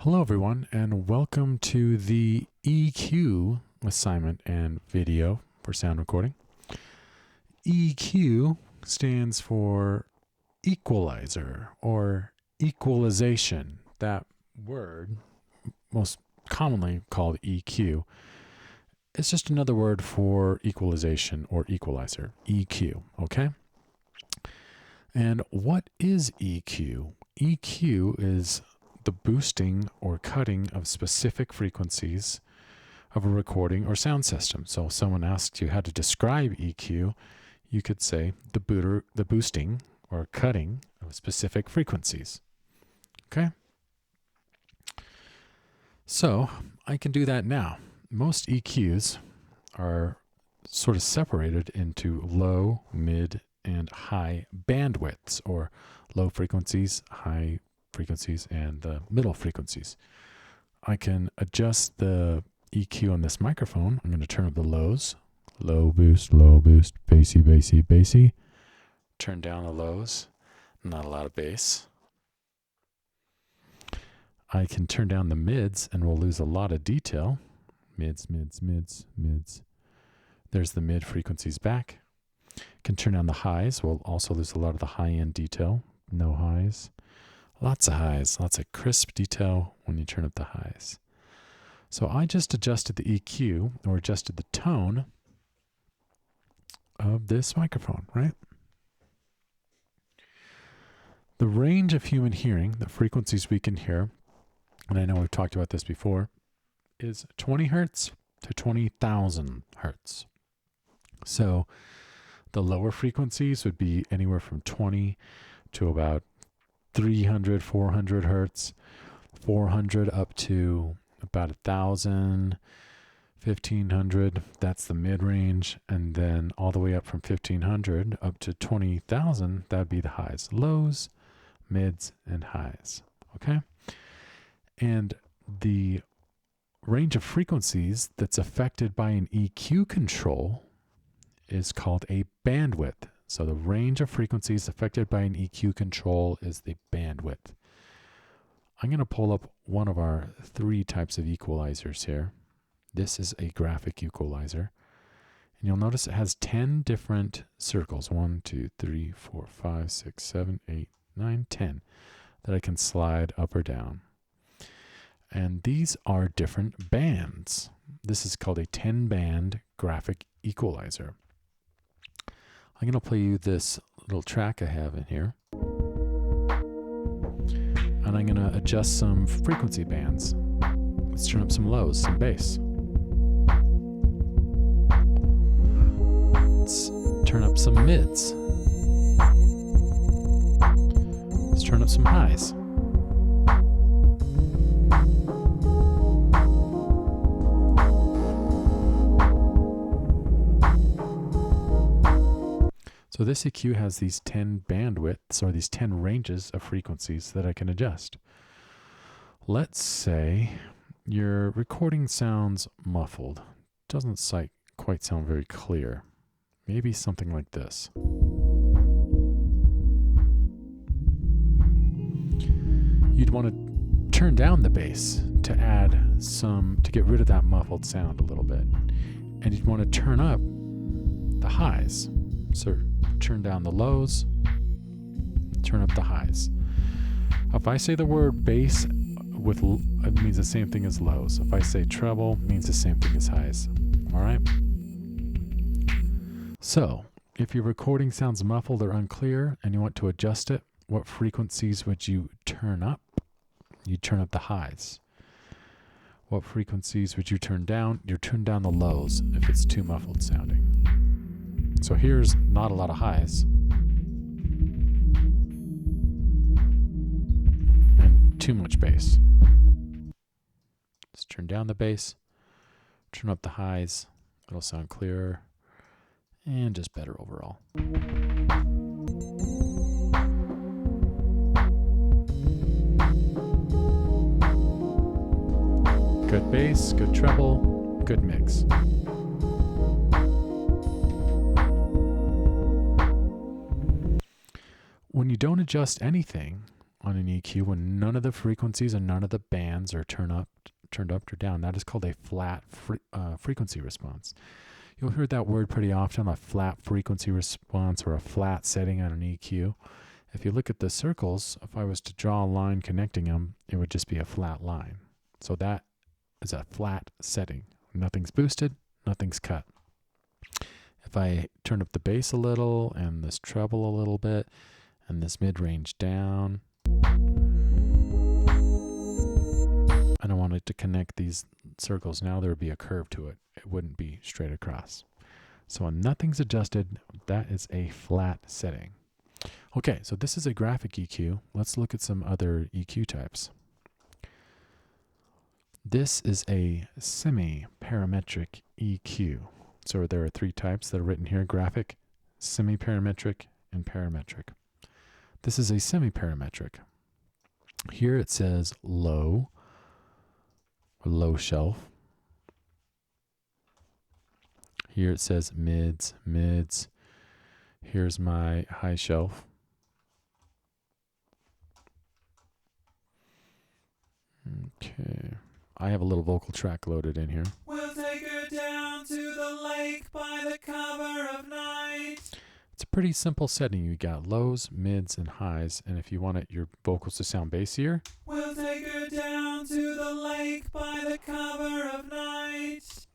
Hello everyone, and welcome to the EQ assignment and video for sound recording. EQ stands for equalizer or equalization. That word, most commonly called EQ, is just another word for equalization or equalizer, EQ, okay? And what is EQ? EQ is the boosting or cutting of specific frequencies of a recording or sound system. So if someone asked you how to describe EQ, you could say the boosting or cutting of specific frequencies. Okay? So I can do that now. Most EQs are sort of separated into low, mid, and high bandwidths, or low frequencies, high frequencies, and the middle frequencies. I can adjust the EQ on this microphone. I'm going to turn up the lows. Low boost, bassy, bassy, bassy. Turn down the lows. Not a lot of bass. I can turn down the mids and we'll lose a lot of detail. Mids, mids, mids, mids. There's the mid frequencies back. Can turn down the highs. We'll also lose a lot of the high-end detail. No highs. Lots of highs, lots of crisp detail when you turn up the highs. So I just adjusted the EQ, or adjusted the tone of this microphone, right? The range of human hearing, the frequencies we can hear, and I know we've talked about this before, is 20 hertz to 20,000 hertz. So the lower frequencies would be anywhere from 20 to about 300, 400 hertz, 400 up to about 1,000, 1,500. That's the mid-range. And then all the way up from 1,500 up to 20,000, that would be the highs. Lows, mids, and highs. Okay? And the range of frequencies that's affected by an EQ control is called a bandwidth. So the range of frequencies affected by an EQ control is the bandwidth. I'm going to pull up one of our 3 types of equalizers here. This is a graphic equalizer. And you'll notice it has 10 different circles. 1, 2, 3, 4, 5, 6, 7, 8, 9, 10 that I can slide up or down. And these are different bands. This is called a 10-band graphic equalizer. I'm going to play you this little track I have in here. And I'm going to adjust some frequency bands. Let's turn up some lows, some bass. Let's turn up some mids. Let's turn up some highs. So this EQ has these 10 bandwidths, or these 10 ranges of frequencies that I can adjust. Let's say your recording sounds muffled. Doesn't quite sound very clear. Maybe something like this. You'd want to turn down the bass to get rid of that muffled sound a little bit. And you'd want to turn up the highs. So turn down the lows, turn up the highs. If I say the word bass, it means the same thing as lows. If I say treble, it means the same thing as highs. All right? So if your recording sounds muffled or unclear and you want to adjust it, what frequencies would you turn up? You turn up the highs. What frequencies would you turn down? You turn down the lows if it's too muffled sounding. So here's not a lot of highs. And too much bass. Let's turn down the bass. Turn up the highs. It'll sound clearer. And just better overall. Good bass, good treble, good mix. When you don't adjust anything, on an EQ when none of the frequencies and none of the bands are turned up or down. That is called a flat frequency response. You'll hear that word pretty often, a flat frequency response or a flat setting on an EQ. If you look at the circles, if I was to draw a line connecting them, it would just be a flat line. So that is a flat setting. Nothing's boosted, nothing's cut. If I turn up the bass a little and this treble a little bit and this mid-range down, and I wanted to connect these circles, now there would be a curve to it. It wouldn't be straight across. So when nothing's adjusted, that is a flat setting. Okay, so this is a graphic EQ. Let's look at some other EQ types. This is a semi-parametric EQ. So there are three types that are written here: graphic, semi-parametric, and parametric. This is a semi-parametric. Here it says low, or low shelf. Here it says mids, mids. Here's my high shelf. Okay. I have a little vocal track loaded in here. We'll take her down to the lake by the cover of night. It's a pretty simple setting. You got lows, mids, and highs. And if you want your vocals to sound bassier, we'll take her down to the lake by the cover of night.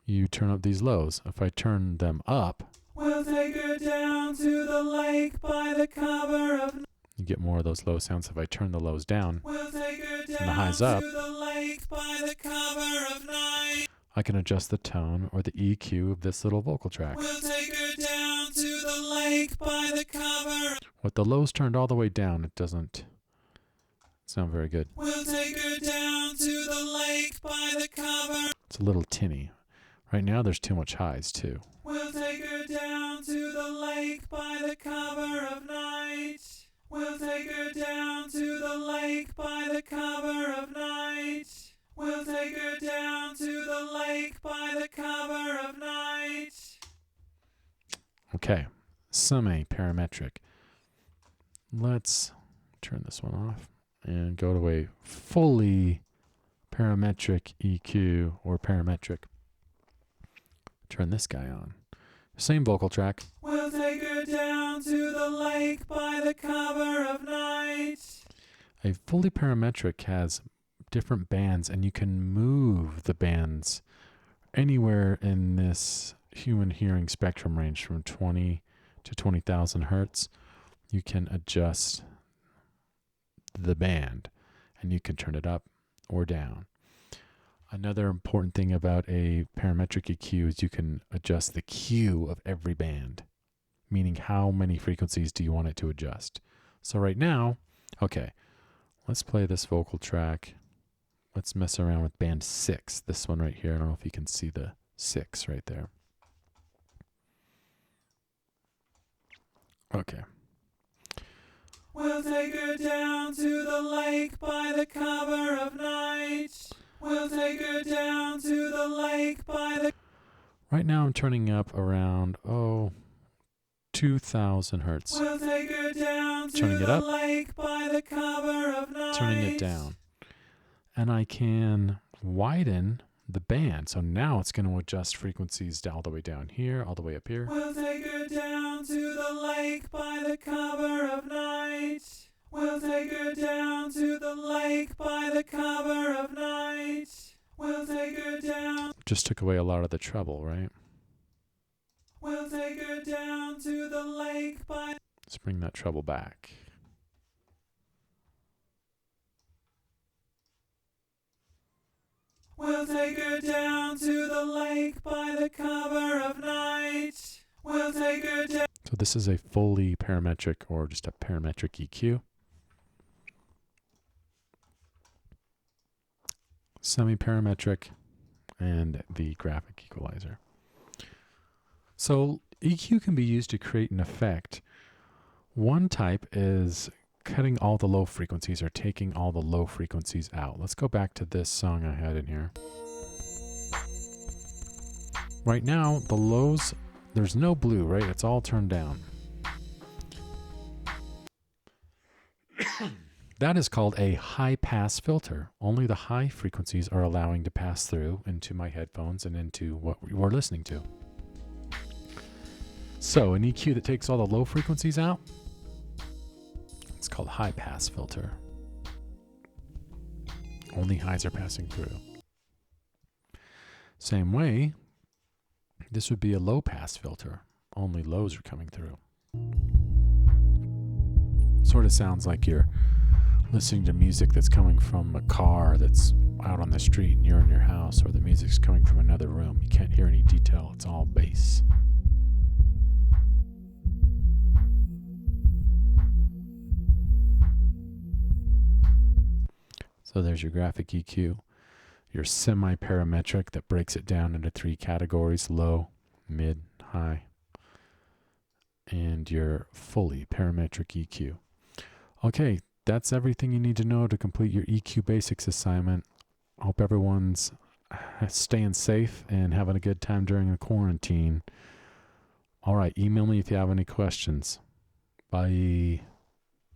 You turn up these lows. If I turn them up, we'll take her down to the lake by the cover of night. You get more of those low sounds. If I turn the lows down we'll take her down and the highs up, to the lake by the cover of night. I can adjust the tone or the EQ of this little vocal track. We'll take her down to the lake by the cover. With the lows turned all the way down, it doesn't sound very good. We'll take her down to the lake by the cover. It's a little tinny. Right now there's too much highs too. We'll take her down to the lake by the cover of night. We'll take her down to the lake by the cover of night. We'll take her down to the lake by the cover of night. Okay, semi-parametric. Let's turn this one off and go to a fully parametric EQ or parametric. Turn this guy on. Same vocal track. We'll take her down to the lake by the cover of night. A fully parametric has different bands, and you can move the bands anywhere in this human hearing spectrum range from 20 to 20,000 hertz. You can adjust the band, and you can turn it up or down. Another important thing about a parametric EQ is you can adjust the Q of every band, meaning how many frequencies do you want it to adjust. So right now, okay, let's play this vocal track. Let's mess around with band 6, this one right here. I don't know if you can see the 6 right there. Okay. We'll take her down to the lake by the cover of night. We'll take her down to the lake by the... Right now I'm turning up around, 2,000 hertz. We'll take her down to Turning it the up, lake by the cover of night. turning it down. And I can widen the band. So now it's going to adjust frequencies all the way down here, all the way up here. We'll take her down to the lake by the cover of night. We'll take her down to the lake by the cover of night. We'll take her down. Just took away a lot of the treble, right? We'll take her down to the lake by... Let's bring that treble back. We'll take her down to the lake by the cover of night. We'll take her down. So this is a fully parametric or just a parametric EQ. Semi-parametric and the graphic equalizer. So EQ can be used to create an effect. One type is cutting all the low frequencies or taking all the low frequencies out. Let's go back to this song I had in here. Right now, the lows, there's no blue, right? It's all turned down. That is called a high-pass filter. Only the high frequencies are allowing to pass through into my headphones and into what we're listening to. So an EQ that takes all the low frequencies out, it's called high-pass filter. Only highs are passing through. Same way, this would be a low-pass filter. Only lows are coming through. Sort of sounds like you're listening to music that's coming from a car that's out on the street and you're in your house, or the music's coming from another room. You can't hear any detail. It's all bass. So there's your graphic EQ, your semi-parametric that breaks it down into 3 categories: low, mid, high, and your fully parametric EQ. Okay, that's everything you need to know to complete your EQ Basics assignment. Hope everyone's staying safe and having a good time during the quarantine. All right, email me if you have any questions. Bye.